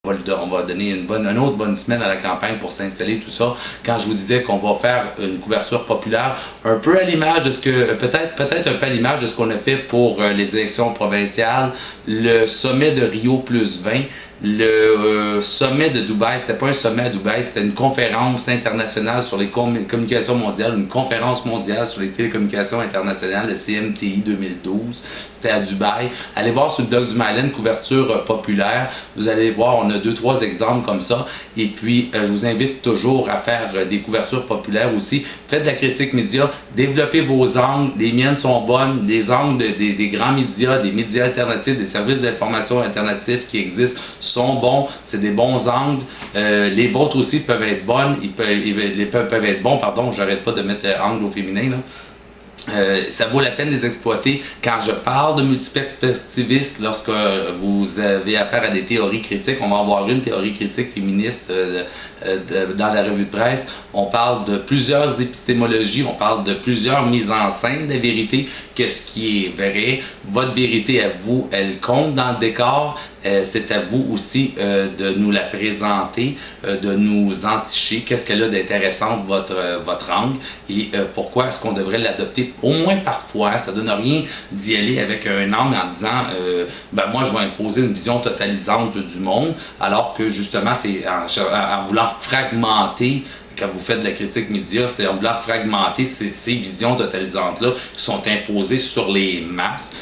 On va donner une autre bonne semaine à la campagne pour s'installer, tout ça. Quand je vous disais qu'on va faire une couverture populaire, un peu à l'image de ce que, peut-être un peu à l'image de ce qu'on a fait pour les élections provinciales, le sommet de Rio plus 20, le sommet de Dubaï, c'était pas un sommet à Dubaï, c'était une conférence internationale sur les communications mondiales, une conférence mondiale sur les télécommunications internationales, le CMTI 2012. C'était à Dubaï. Allez voir sur le blog du Myland, couverture populaire. Vous allez voir, on a 2-3 exemples comme ça. Et puis, je vous invite toujours à faire des couvertures populaires aussi. Faites de la critique média, développez vos angles. Les miennes sont bonnes. Les angles des grands médias, des médias alternatifs, des services d'information alternatifs qui existent sont bons. C'est des bons angles. Les vôtres aussi peuvent être bonnes. Ils peuvent être bons, pardon. J'arrête pas de mettre angle au féminin, là. Ça vaut la peine de les exploiter. Quand je parle de multiperspectivistes, lorsque vous avez affaire à des théories critiques, on va avoir une théorie critique féministe dans la revue de presse. On parle de plusieurs épistémologies, on parle de plusieurs mises en scène des vérités. Qu'est-ce qui est vrai? Votre vérité à vous, elle compte dans le décor. C'est à vous aussi de nous la présenter, de nous enticher. Qu'est-ce qu'elle a d'intéressant votre angle et pourquoi est-ce qu'on devrait l'adopter? Au moins parfois, ça ne donne rien d'y aller avec un angle en disant moi je vais imposer une vision totalisante du monde, alors que justement c'est en voulant fragmenter. Quand vous faites de la critique média, c'est en voulant fragmenter ces visions totalisantes-là qui sont imposées sur les masses.